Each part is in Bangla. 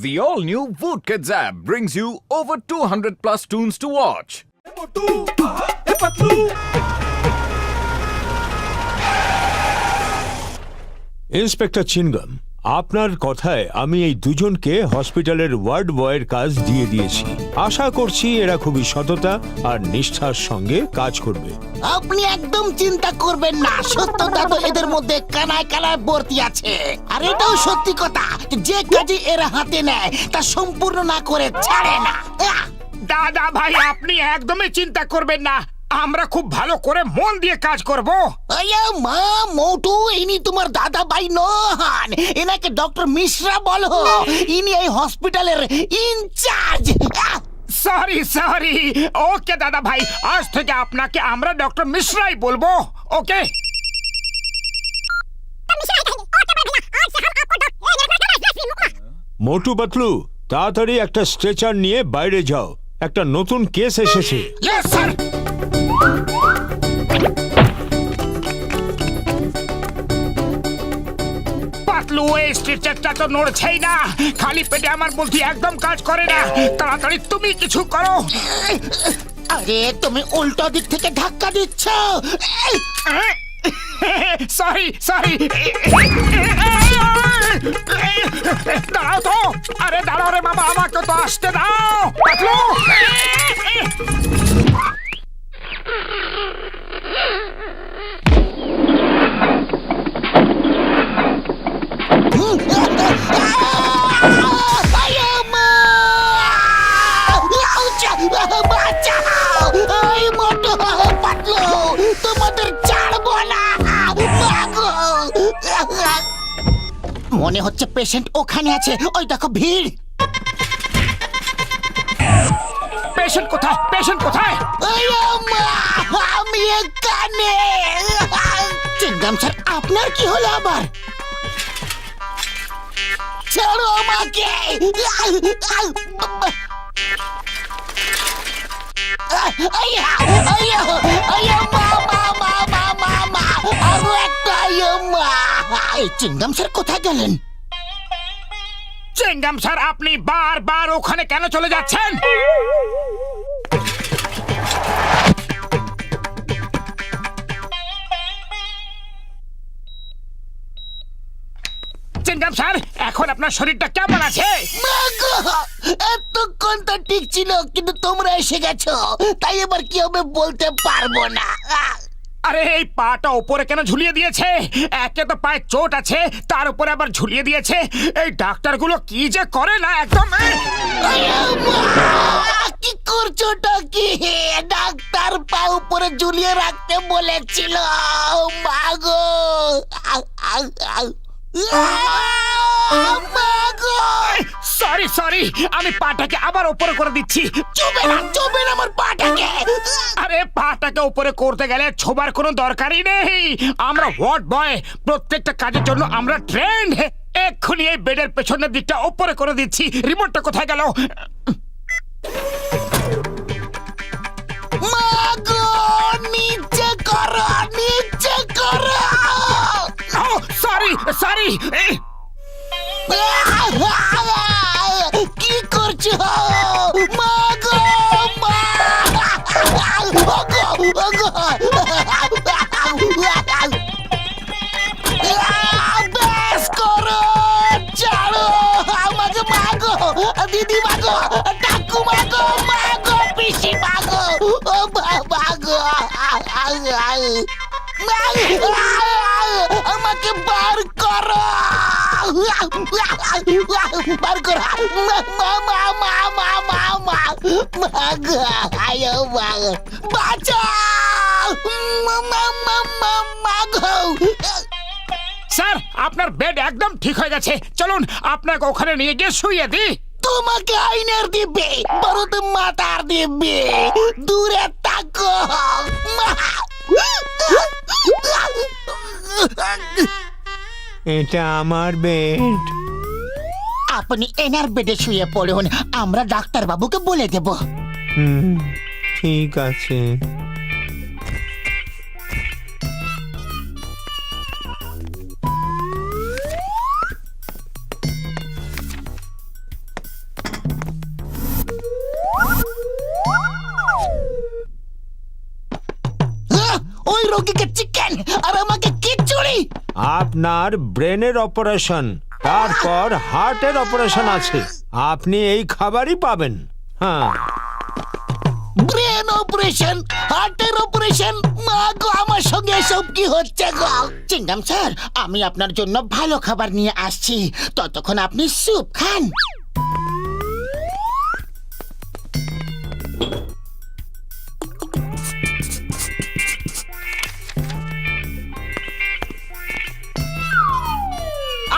The all-new Voot Kids app brings you over 200 plus tunes to watch. Inspector Chingum, আপনার কথায় আমি এই দুজনকে হসপিটালের ওয়ার্ড বয়ের কাজ দিয়ে দিয়েছি। আশা করছি এরা খুবই সততা আর নিষ্ঠার সঙ্গে কাজ করবে। আপনি একদম চিন্তা করবেন না, সত্যতা তো এদের মধ্যে কানায় কানায় ভর্তি আছে। আর এটাও সত্যি কথা, যে কাজে এরা হাতে নেয় তা সম্পূর্ণ না করে ছাড়ে না। দাদা ভাই, আপনি একদমই চিন্তা করবেন না, আমরা খুব ভালো করে মন দিয়ে কাজ করব। আয়া মা মোটু, ইনি তোমার দাদা ভাই নন, এনাকে ডক্টর মিশ্রা বলো। ইনি এই হসপিটালের ইনচার্জ। সরি ওকে দাদা ভাই, আজ থেকে আপনাকে আমরা ডক্টর মিশ্রাই বলবো। ওকে মোটু পাতলু, তাড়াতাড়ি একটা স্ট্রেচার নিয়ে বাইরে যাও, একটা নতুন কেস এসেছে। Yes sir. পাতলু, এই স্ট্রেচারটা তো নড়ছেই না, খালি পেটে আমার বুদ্ধি একদম কাজ করে না। তাড়াতাড়ি তুমি কিছু করো। আরে তুমি উল্টো দিক থেকে ধাক্কা দিচ্ছ। সরি দাঁড়াও তো, আরে দাঁড়াও রে বাবা, আমাকে তো আসতে দাও। পাতলু, তোমাদের ছাড়বো না। মনে হচ্ছে পেশেন্ট ওখানে আছে, ওই দেখো ভিড়। পেশেন্ট কোথায়? আমি এখানে। চিংগাম স্যার, আপনার কি হলো আবার? ছাড়ো আমাকে। চিংগাম স্যার কোথায় গেলেন? চিংগাম স্যার, আপনি বারবার ওখানে কেন চলে যাচ্ছেন? চিংগাম স্যার, এখন আপনার শরীরটা কেমন আছে? এতক্ষণ তো ঠিক ছিল, কিন্তু তোমরা এসে গেছো, তাই এবার কি হবে বলতে পারবো না। আরে এই পাটা উপরে কেন ঝুলিয়ে দিয়েছে? একে তো পায়ে চোট আছে, তার উপরে আবার ঝুলিয়ে দিয়েছে। এই ডাক্তারগুলো কি যে করে না একদম। কি করছোটা কি? ডাক্তার পা উপরে ঝুলিয়ে রাখতে বলেছিল। মাগো সরি, আমি পাটাকে আবার উপরে করে দিচ্ছি। চুবে না আমার পাটাকে। আরে পাটাকে উপরে করতে গেলে ছোবার কোনো দরকারই নেই। আমরা ওয়ার্ড বয়, প্রত্যেকটা কাজের জন্য আমরা ট্রেন্ড। এক্ষুনি এই বেডের পেছনের দিকটা উপরে করে দিচ্ছি। রিমোটটা কোথায় গেল? মাগো, নিচে করো। সরি কি করছো? মাগো, বেশ করো, ছাড়ো আমাকে। মাগো, দিদি মাগো, কাকু মাগো, পিসি মাগো, মাগো, আমাকে বার করো। স্যার, আপনার বেড একদম ঠিক হয়ে গেছে, চলুন আপনাকে ওখানে নিয়ে গিয়ে শুইয়ে দিই। তোমাকে আইনের দিবে, বড় মাতার দিবে, দূরে থাকো। এটা আমার বেড। আপনি এনার বেডে শুয়ে পড়ুন, আমরা ডাক্তার বাবুকে বলে দেব। ঠিক আছে। রোগীকে চিকেন আর আমাকে খিচুড়ি। আপনার ব্রেনের অপারেশন, তারপর হার্টের অপারেশন আছে, আপনি এই খাবারই পাবেন। হ্যাঁ, ব্রেন অপারেশন, হার্টের অপারেশন, মা গো আমার সঙ্গে এসব কি হচ্ছে গো? চিংগাম স্যার, আমি আপনার জন্য ভালো খাবার নিয়ে আসছি, ততক্ষণ আপনি স্যুপ খান।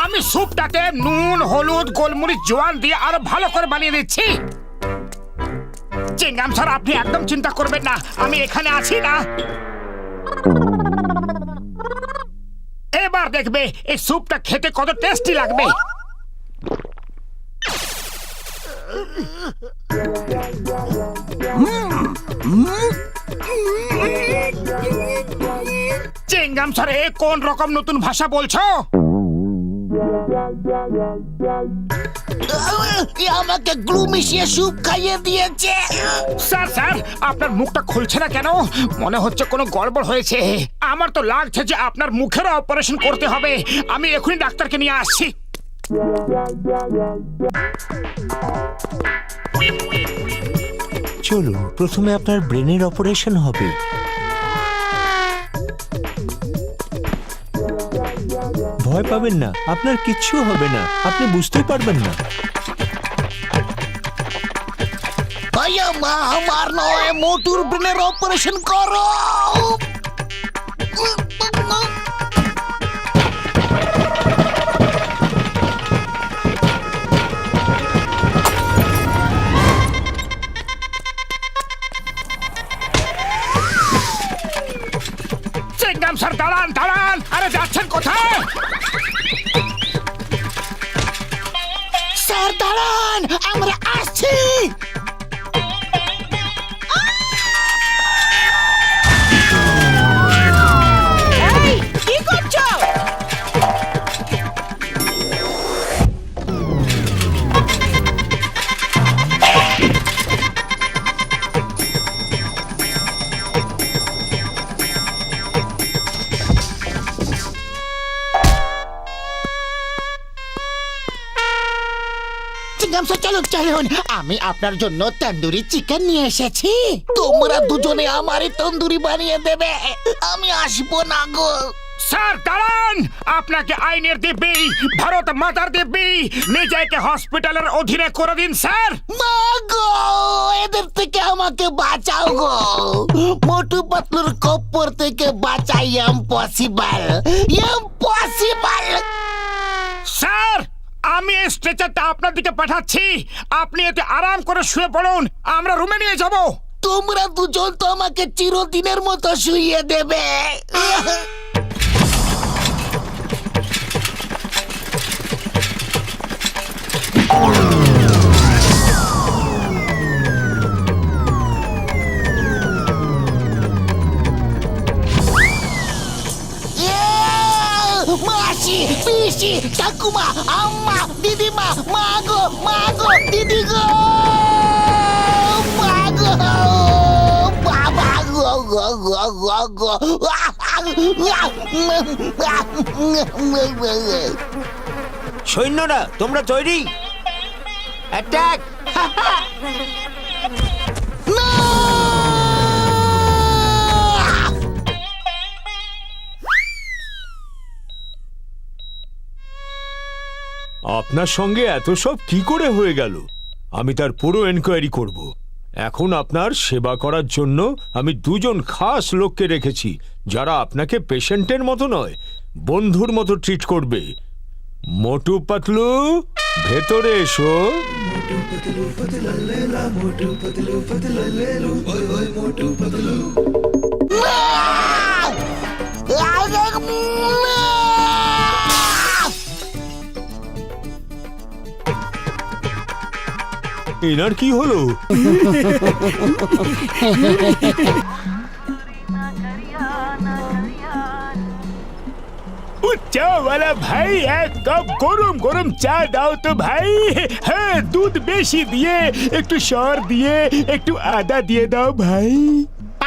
আমি স্যুপটাকে নুন, হলুদ, গোলমরিচ, জোয়ান দিয়ে আরো ভালো করে বানিয়ে দিচ্ছি। চিংগাম স্যার, আপনি একদম চিন্তা করবেন না, আমি এখানে আছি না। এবার দেখবে এই স্যুপটা খেতে কত টেস্টি লাগবে। চিংগাম স্যার, এ কোন রকম নতুন ভাষা বলছো? আমাকে গ্লু মিশিয়ে স্যুপ খাইয়ে দিয়েছে। স্যার স্যার, আপনার মুখটা খুলছে না কেন? মনে হচ্ছে কোনো গড়বড় হয়েছে। আমার তো লাগছে যে আপনার মুখের অপারেশন করতে হবে। আমি এখনই ডাক্তারকে নিয়ে আসছি। চলুন, প্রথমে আপনার ব্রেনের অপারেশন হবে। ভয় পাবেন না, আপনার কিচ্ছু হবে না, আপনি বুঝতেই পারবেন না। ভাইয়া মা আমার নয়, মোটুর ব্রেনের অপারেশন করো। চিংগাম স্যার, দাঁড়ান দাঁড়ান, আরে যাচ্ছেন কোথায়? স্যার দাঁড়ান, আমরা আসছি। কি করছো? চিংগাম স্যার চলুন চলুন, আমি আপনার জন্য তন্দুরি চিকেন নিয়ে এসেছি। তোমরা দুজনে আমারই তন্দুরি বানিয়ে দেবে, আমি আসবো না গো। স্যার দাঁড়ান, আপনাকে আইনের দিব্যি, ভারত মাতার দিব্যি, নিজেকে হসপিটালের অধীনে করে দিন স্যার। মা গো, এদের থেকে আমাকে বাঁচাও গো। মোটু পাতলুর কপ্পর থেকে বাঁচাই ইম্পসিবল, ইম্পসিবল। স্যার, আমি এই স্ট্রেচারটা আপনার দিকে পাঠাচ্ছি, আপনি এতে আরাম করে শুয়ে পড়ুন, আমরা রুমে নিয়ে যাব। তোমরা দুজন তো আমাকে চিরদিনের মতো শুইয়ে দেবে। মাসি, পিসি, ঠাকুমা, আম্মা, দিদিমা, মা গো, দিদি গো, মা গো, বাবা গো গো গো গো গো। সৈন্যরা, তোমরা তৈরি? অ্যাটাক! আপনার সঙ্গে এত সব কি করে হয়ে গেল? আমি তার পুরো এনকোয়ারি করব। এখন আপনার সেবা করার জন্য আমি দুজন খাস লোককে রেখেছি, যারা আপনাকে পেশেন্টের মতো নয়, বন্ধুর মতো ট্রিট করবে। মোটু পাতলু, ভেতরে এসো। এনার কি হলো? চাওয়ালা ভাই, এক কাপ গরম গরম চা দাও তো ভাই। হ্যাঁ, দুধ বেশি দিয়ে, একটু সর দিয়ে, একটু আদা দিয়ে দাও ভাই।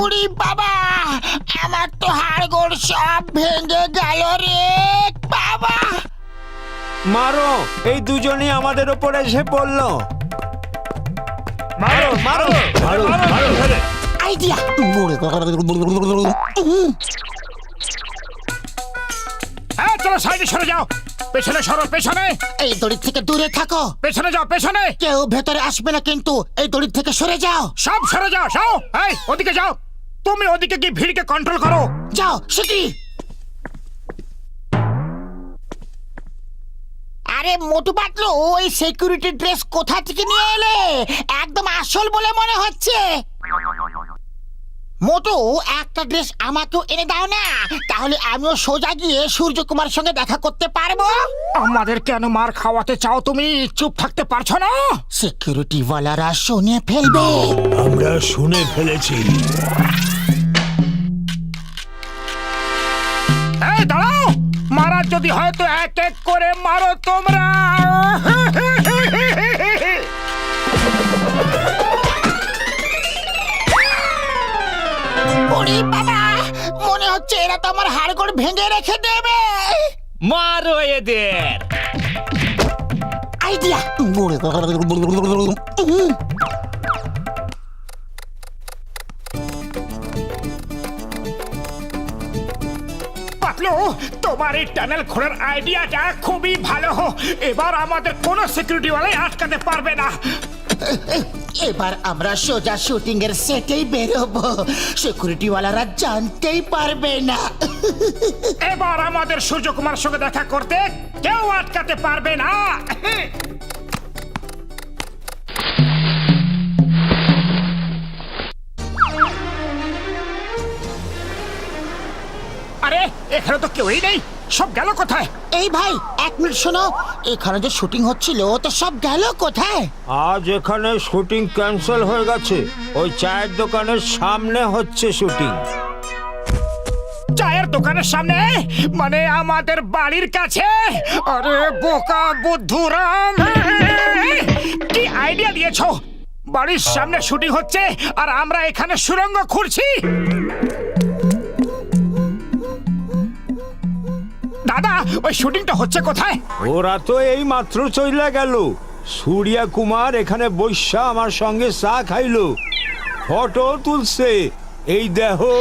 উড়ি বাবা, আমার তো হাড়গোড় সব ভেঙে গেল রে বাবা। মারো, এই দুজনই আমাদের ওপর এসে পড়লো। মারো মারো মারো মারো। আইডিয়া। হ্যাঁ, চলো সাইডে সরে যাও। পেছনে সরো, পেছনে। এই দড়ি থেকে দূরে থাকো। পেছনে যাও, পেছনে। কেউ ভেতরে আসবে না কিন্তু, এই দড়ি থেকে সরে যাও। সব সরে যাও, যাও। এই, ওদিকে যাও। তুমি ওদিকে গিয়ে ভিড়কে কন্ট্রোল করো। যাও শিগগিরি। আরে মোটু পাতলু, ওই সিকিউরিটি ড্রেস কোথা থেকে নিয়ে এলে? একদম আসল বলে মনে হচ্ছে। মোটু, একটা ড্রেস আমাকেও এনে দাও না, তাহলে আমিও সোজা গিয়ে সূর্যকুমার সঙ্গে দেখা করতে পারবো। আমাদের কেন মার খাওয়াতে চাও তুমি? চুপ থাকতে পারছো না? সিকিউরিটি ওয়ালারা শুনে ফেলবে। আমরা শুনে ফেলেছি। এই দাঁড়াও, মারার যদি হয় তো এক এক করে মারো তোমরা। ওরে বাবা, মনে হচ্ছে এরা তো আমার হাড়গোড় ভেঙে রেখে দেবে। মারো এদের। আইডিয়া। পাতলু, তোমার এই টানেল খোঁড়ার আইডিয়াটা খুবই ভালো। এবার আমাদের কোনো সিকিউরিটি ওয়ালাই আটকাতে পারবে না। এবার আমরা সোজা শুটিং এর সেটেই বেরোবো, সিকিউরিটি ওয়ালারা জানতেই পারবে না। এবার আমাদের সূর্যকুমার সঙ্গে দেখা করতে কেউ আটকাতে পারবে না। আরে, এখানে তো কেউই নেই। সব গেল কোথায়? এই ভাই, এক মিনিট শোনো, এখানে যে শুটিং হচ্ছিল তো সব গেল কোথায়? আজ এখানে শুটিং ক্যান্সেল হয়ে গেছে। ওই চায়ের দোকানের সামনে হচ্ছে শুটিং। চায়ের দোকানের সামনে মানে আমাদের বাড়ির কাছে? আরে বোকা বুদ্ধুরাম, কি আইডিয়া দিয়েছো? বাড়ির সামনে শুটিং হচ্ছে আর আমরা এখানে সুড়ঙ্গ খুঁড়ছি। দাদা, ওই শুটিংটা হচ্ছে কোথায়? ওরা তো এই মাত্র চইলা গেল। সূর্যা কুমার এখানে বৈশা আমার সঙ্গে চা খাইলো, ফটো তুলছে। এই দেখো।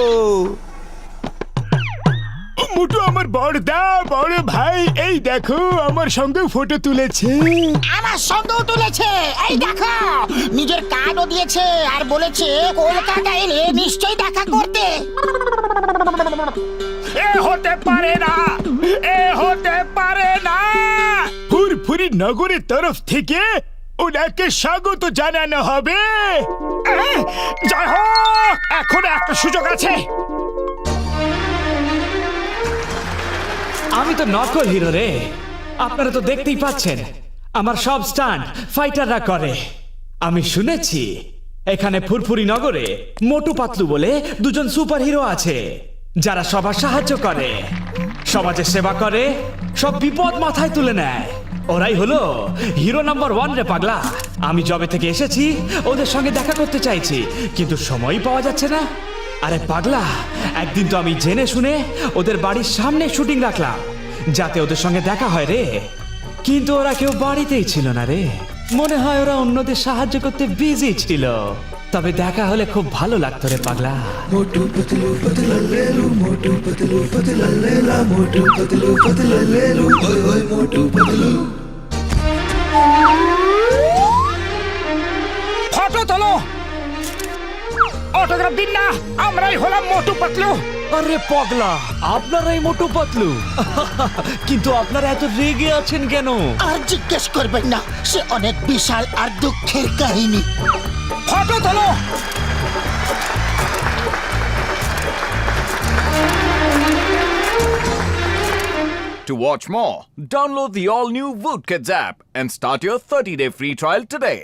মুটু আমার বড় ভাই, এই দেখো আমার সঙ্গে ফটো তুলেছে। আমার সঙ্গেও তুলেছে, এই দেখো। নিজের কার্ডও দিয়েছে আর বলেছে কলকাতা এলে নিশ্চয়ই দেখা করতে। এ হতে পারে না, এ হতে পারে না। ফুরফুরি নগরের তরফ থেকে ওনাকে স্বাগত জানানো হবে। যাই হোক, এখন একটা সুযোগ আছে। আমি তো নকল হিরো রে, আপনারা তো দেখতেই পাচ্ছেন। আমার সব স্টান্ট ফাইটাররা করে। আমি শুনেছি এখানে ফুরফুরি নগরে মোটু পাতলু বলে দুজন সুপার হিরো আছে, যারা সবার সাহায্য করে, সমাজের সেবা করে, সব বিপদ মাথায় তুলে নেয়। ওরাই হলো হিরো নাম্বার 1 রে পাগলা। আমি জবে থেকে এসেছি ওদের সঙ্গে দেখা করতে চাইছি, কিন্তু সময়ই পাওয়া যাচ্ছে না। আরে পাগলা, একদিন তো আমি জেনে শুনে ওদের বাড়ির সামনে শুটিং রাখলাম যাতে ওদের সঙ্গে দেখা হয় রে, কিন্তু ওরা কেউ বাড়িতেই ছিল না রে। মনে হয় ওরা অন্যদের সাহায্য করতে বিজি ছিল। তবে দেখা হলে খুব ভালো লাগতো রে পাগলা। ফটো তোলো, অটোগ্রাফ দিন না, আমরাই হলাম মোটু পাতলু। আরে পাগলা, আপনারাই মোটু পাতলু? কিন্তু আপনারা এত রেগে আছেন কেন? আর জিজ্ঞেস করবেন না, সে অনেক বিশাল আর দুঃখের কাহিনী। ফটো তোলো। To watch more, download the all-new Woodkids app and start your 30-day free trial today.